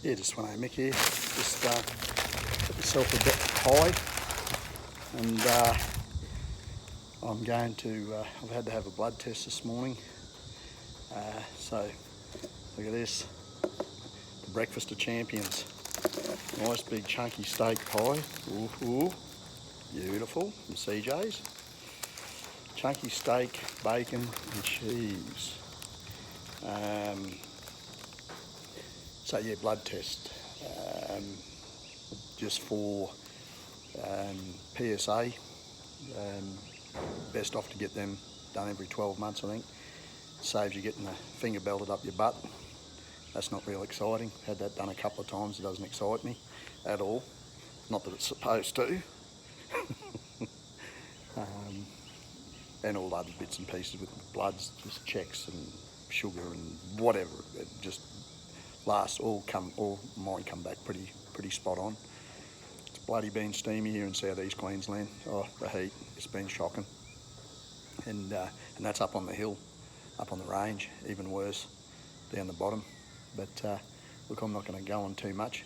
Yeah, just 1A Mick here. Just put myself a bit high, and I'm going to, I've had to have a blood test this morning. So look at this, the breakfast of champions. Nice big chunky steak pie. Ooh, beautiful, from CJ's. Chunky steak, bacon and cheese. So yeah, blood test, just for PSA. Best off to get them done every 12 months, I think. Saves you getting a finger belted up your butt. That's not real exciting. Had that done a couple of times. It doesn't excite me at all. Not that it's supposed to. And all other bits and pieces with bloods, just checks and sugar and whatever. It just lasts. All mine come back pretty spot on. It's bloody been steamy here in southeast Queensland. Oh, the heat, it's been shocking. And that's up on the hill, up on the range, even worse down the bottom. But look, I'm not going to go on too much.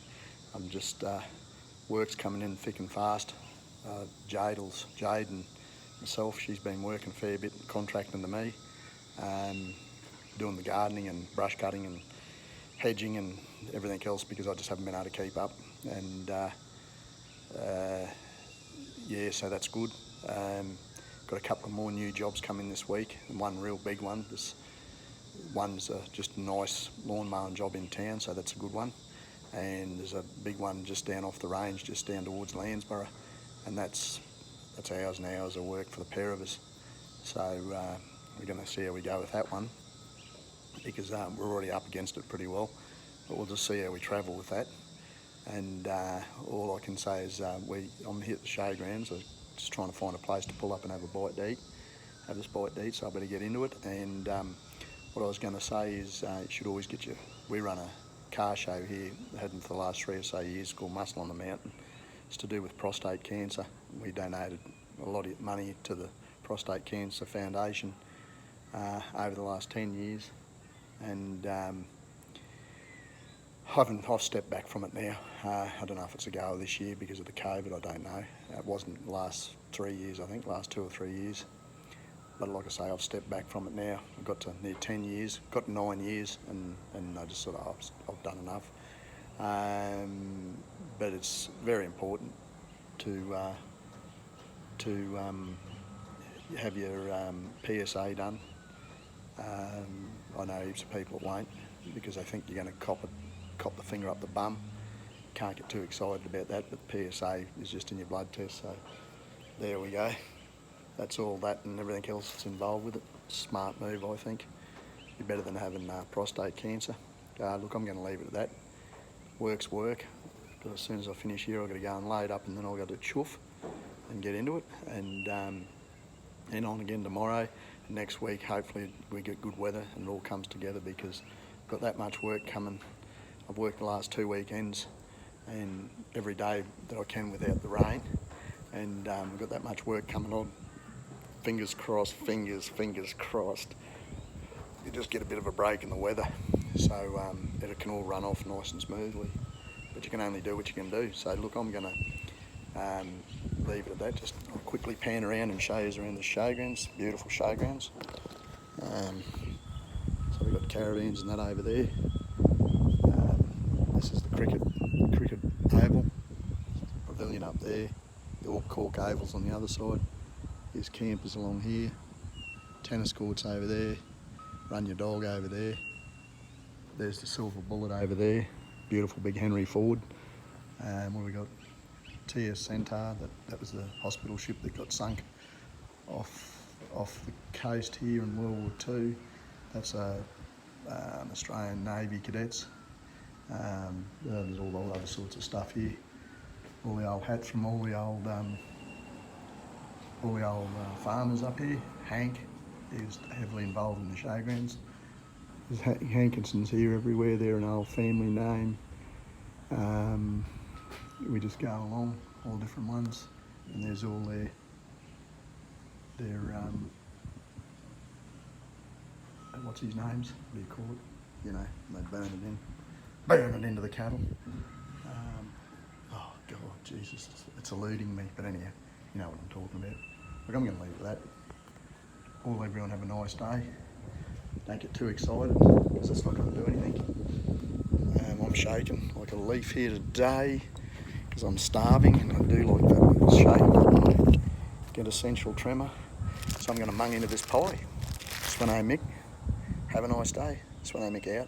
I'm just, work's coming in thick and fast. Jade and myself, she's been working a fair bit, contracting to me, doing the gardening and brush cutting and hedging and everything else, because I just haven't been able to keep up. And yeah, so that's good. Got a couple of more new jobs coming this week, and one real big one. This one's just a nice lawn mowing job in town, so that's a good one. And there's a big one just down off the range, just down towards Landsborough, and that's hours and hours of work for the pair of us. So we're going to see how we go with that one, because we're already up against it pretty well, but we'll just see how we travel with that. And all I can say is I'm here at the showgrounds. I'm just trying to find a place to pull up and have this bite to eat, so I better get into it. And what I was going to say is you should always we run a car show here, hadn't for the last 3 or so years, called Muscle on the Mountain. It's to do with prostate cancer. We donated a lot of money to the Prostate Cancer Foundation over the last 10 years. And I've stepped back from it now. I don't know if it's a go this year because of the COVID, I don't know. It wasn't the last 3 years, I think, last 2 or 3 years. But like I say, I've stepped back from it now. I've got to near 10 years, got 9 years, and I just sort of, I've done enough. But it's very important to have your PSA done. I know heaps of people won't, because they think you're going to cop the finger up the bum. Can't get too excited about that, but PSA is just in your blood test, so there we go. That's all that and everything else that's involved with it. Smart move, I think. Be better than having prostate cancer. Look, I'm going to leave it at that. Work's work, because as soon as I finish here, I've got to go and load up, and then I'll go to chuff and get into it, and on again tomorrow. And next week, hopefully we get good weather and it all comes together, because I've got that much work coming. I've worked the last 2 weekends, and every day that I can without the rain, and we've got that much work coming on. Fingers crossed, fingers crossed. You just get a bit of a break in the weather, so it can all run off nice and smoothly. But you can only do what you can do. So look, I'm going to leave it at that. Just I'll quickly pan around and show you around the showgrounds, beautiful showgrounds. So we've got caravans and that over there. This is the cricket oval, pavilion up there. The all cork ovals on the other side. There's campers along here. Tennis courts over there. Run your dog over there. There's the Silver Bullet over there. Beautiful big Henry Ford. What have we got? TS Centaur. That was the hospital ship that got sunk off the coast here in World War II. That's Australian Navy cadets. There's all the other sorts of stuff here. All the old hats from all the old farmers up here. Hank, he was heavily involved in the showgrounds. There's Hankinson's here everywhere. They're an old family name. We just go along, all different ones, and there's all their what's his names? What do you call it? You know, they burn it in. burn it into the cattle. Oh God, Jesus, it's eluding me. But anyhow, you know what I'm talking about. Look, I'm going to leave it at that. All everyone have a nice day. Don't get too excited because it's not going to do anything. I'm shaking like a leaf here today because I'm starving, and I do like that shake. Get a central tremor. So I'm going to mung into this pie. Swano Mick, have a nice day. Swano Mick out.